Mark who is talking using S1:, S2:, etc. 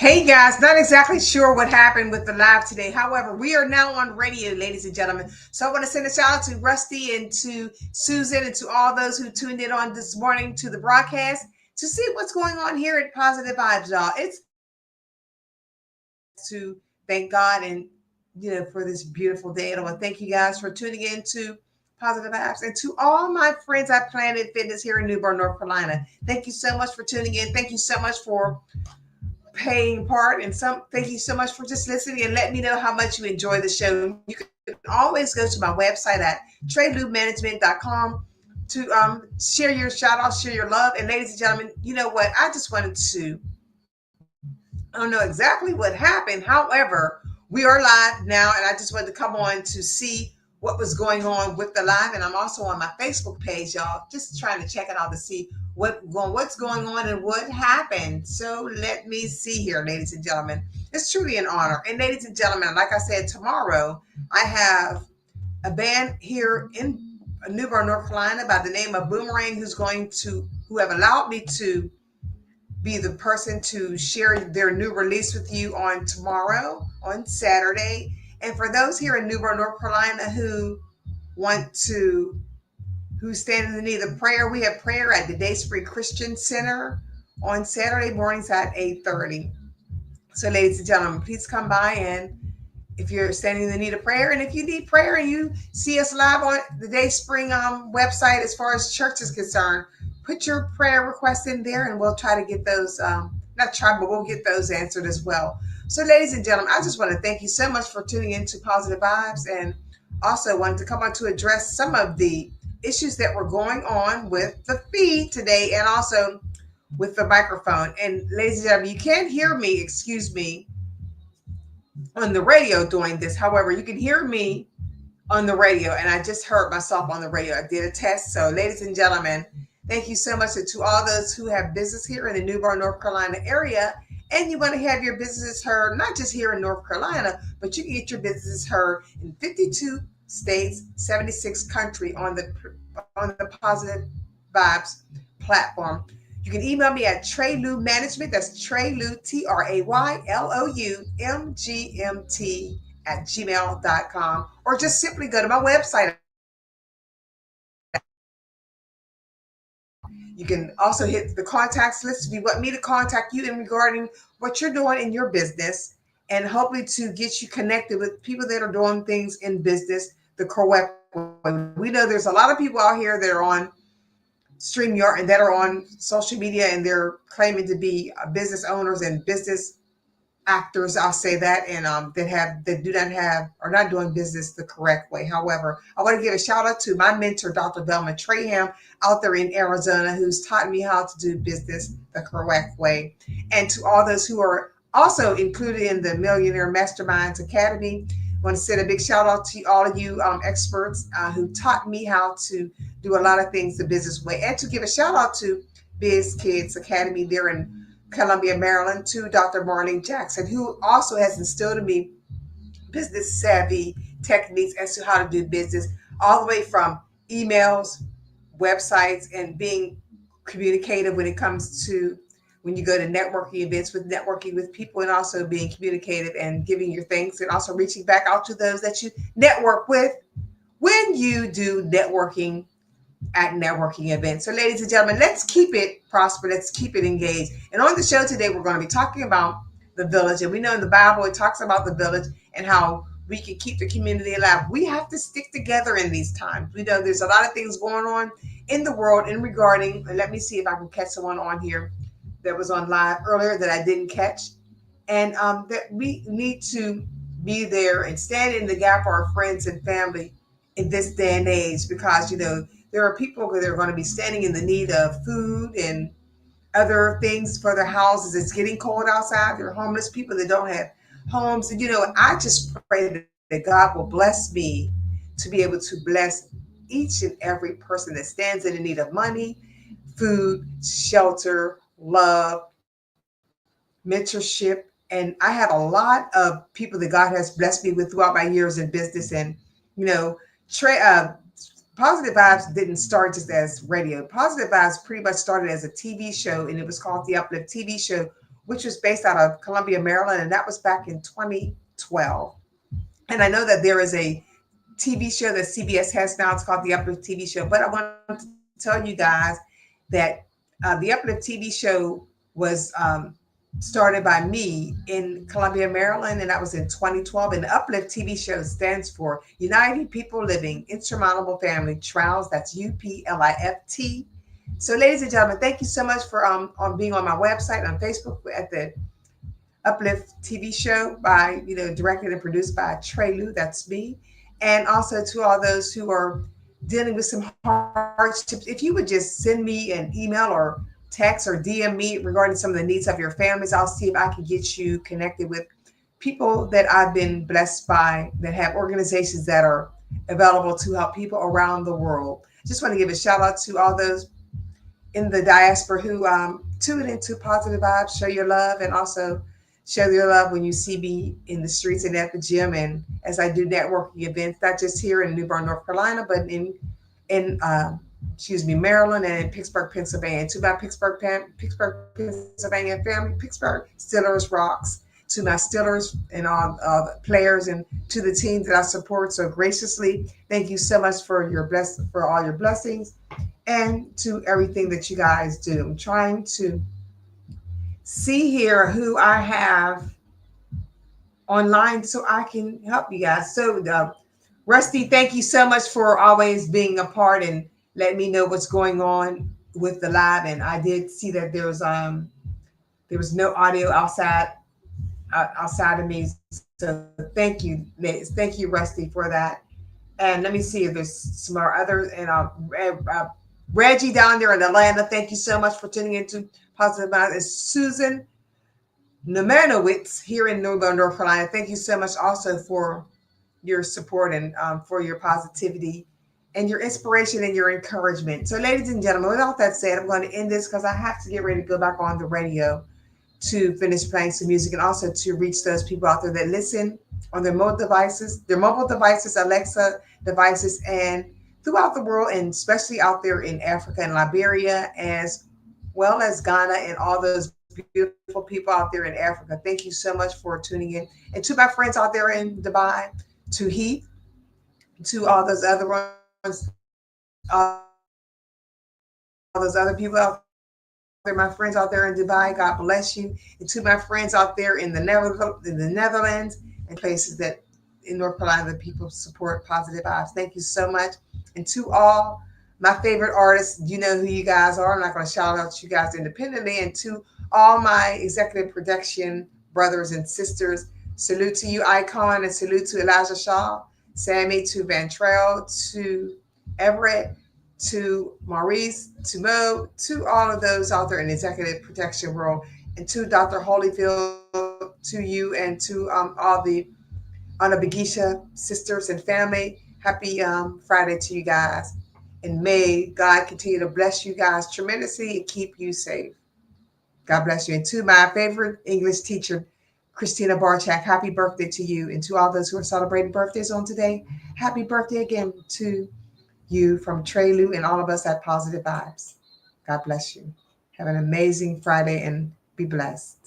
S1: Hey guys, not exactly sure what happened with the live today. However, we are now on radio, ladies and gentlemen. So I want to send a shout out to Rusty and to Susan and to all those who tuned in on this morning to the broadcast to see what's going on here at Positive Vibes, y'all. It's to thank God and for this beautiful day. And I want to thank you guys for tuning in to Positive Vibes and to all my friends at Planet Fitness here in Newburgh, North Carolina. Thank you so much for tuning in. Thank you so much for paying part and thank you so much for just listening and let me know how much you enjoy the show. You can always go to my website at tradeloopmanagement.com to share your shout out, share your love. And ladies and gentlemen, you know what? I just wanted to, I don't know exactly what happened. However, we are live now, and I just wanted to come on to see what was going on with the live. And I'm also on my Facebook page, y'all, just trying to check it out to see what's going on and what happened. So let me see here, ladies and gentlemen. It's truly an honor. And ladies and gentlemen, like I said, tomorrow I have a band here in Newburgh, North Carolina by the name of Boomerang, who have allowed me to be the person to share their new release with you on tomorrow, on Saturday. And for those here in Newburgh, North Carolina want to who stand in the need of prayer, we have prayer at the Day Spring Christian Center on Saturday mornings at 8:30. So ladies and gentlemen, please come by, and if you're standing in the need of prayer, and if you need prayer and you see us live on the Day Spring website as far as church is concerned, put your prayer requests in there and we'll try to get those, not try, but we'll get those answered as well. So ladies and gentlemen, I just want to thank you so much for tuning into Positive Vibes, and also wanted to come on to address some of the issues that were going on with the feed today and also with the microphone. And ladies and gentlemen, you can't hear me, excuse me, on the radio doing this. However, you can hear me on the radio, and I just heard myself on the radio. I did a test. So, ladies and gentlemen, thank you so much to all those who have business here in the Newburgh, North Carolina area. And you want to have your businesses heard, not just here in North Carolina, but you can get your businesses heard in 52 states, 76 country on the Positive Vibes platform. You can email me at Traylou Management. That's Traylou, TRAYLOUMGMT at gmail.com. Or just simply go to my website. You can also hit the contacts list if you want me to contact you in regarding what you're doing in your business, and hopefully to get you connected with people that are doing things in business the correct way. We know there's a lot of people out here that are on StreamYard and that are on social media and they're claiming to be business owners and business actors, I'll say that, and that do not have or not doing business the correct way. However, I want to give a shout out to my mentor, Dr. Velma Traham, out there in Arizona, who's taught me how to do business the correct way, and to all those who are also included in the Millionaire Masterminds Academy. I want to send a big shout out to all of you experts who taught me how to do a lot of things the business way, and to give a shout out to Biz Kids Academy there in Columbia, Maryland, to Dr. Marlene Jackson, who also has instilled in me business savvy techniques as to how to do business, all the way from emails, websites, and being communicative when it comes to when you go to networking events, with networking with people, and also being communicative and giving your thanks, and also reaching back out to those that you network with when you do networking at networking events. So, ladies and gentlemen, let's keep it prosper. Let's keep it engaged. And on the show today, we're going to be talking about the village. And we know in the Bible, it talks about the village and how we can keep the community alive. We have to stick together in these times. We know there's a lot of things going on in the world in regarding, and let me see if I can catch someone on here that was on live earlier that I didn't catch. And that we need to be there and stand in the gap for our friends and family in this day and age, because, there are people that are going to be standing in the need of food and other things for their houses. It's getting cold outside. There are homeless people that don't have homes. And, I just pray that God will bless me to be able to bless each and every person that stands in the need of money, food, shelter, love, mentorship. And I have a lot of people that God has blessed me with throughout my years in business. And, you know, Positive Vibes didn't start just as radio. Positive Vibes pretty much started as a TV show, and it was called The Uplift TV Show which was based out of Columbia, Maryland, and that was back in 2012. And I know that there is a TV show that CBS has now. It's called the Uplift TV show. But I wanted to tell you guys that the Uplift TV show was started by me in Columbia, Maryland, and that was in 2012. And the Uplift TV show stands for United People Living Insurmountable Family Trials. That's UPLIFT. So, ladies and gentlemen, thank you so much for on being on my website on Facebook at the Uplift TV show by, directed and produced by Trey Lou, that's me. And also to all those who are dealing with some hardships, if you would just send me an email or text or DM me regarding some of the needs of your families, I'll see if I can get you connected with people that I've been blessed by that have organizations that are available to help people around the world. Just want to give a shout out to all those in the diaspora who tune into Positive Vibes, show your love, and also show your love when you see me in the streets and at the gym, and as I do networking events, not just here in New Bern, North Carolina, but in Maryland and in Pittsburgh, Pennsylvania. To my Pittsburgh, Pennsylvania family, Pittsburgh Steelers rocks. To my Steelers and all the players and to the teams that I support so graciously, thank you so much for all your blessings and to everything that you guys do. I'm trying to see here who I have online so I can help you guys. So, Rusty, thank you so much for always being a part and letting me know what's going on with the live. And I did see that there was no audio outside of me. So thank you, thank you, Rusty, for that. And let me see if there's some more others. And Reggie down there in Atlanta, thank you so much for tuning into Positive Minds. And Susan Nemanowitz here in New Bern, North Carolina, thank you so much also for your support and for your positivity and your inspiration and your encouragement. So, ladies and gentlemen, with all that said, I'm going to end this because I have to get ready to go back on the radio to finish playing some music and also to reach those people out there that listen on their mobile devices, Alexa devices, and throughout the world, and especially out there in Africa and Liberia, as well as Ghana and all those beautiful people out there in Africa. Thank you so much for tuning in. And to my friends out there in Dubai, to Heath, to all those other ones, all those other people out there, my friends out there in Dubai, God bless you. And to my friends out there in the Netherlands and places that in North Carolina that people support Positive Vibes. Thank you so much. And to all my favorite artists, you know who you guys are. I'm not going to shout out you guys independently. And to all my executive production brothers and sisters, salute to you, Icon, and salute to Elijah Shaw, Sammy, to Vantrell, to Everett, to Maurice, to Mo, to all of those out there in the executive protection world, and to Dr. Holyfield, to you, and to all the Anabagisha sisters and family. Happy Friday to you guys. And may God continue to bless you guys tremendously and keep you safe. God bless you. And to my favorite English teacher, Christina Barchak, happy birthday to you. And to all those who are celebrating birthdays on today, happy birthday again to you from Trey Lou and all of us at Positive Vibes. God bless you. Have an amazing Friday and be blessed.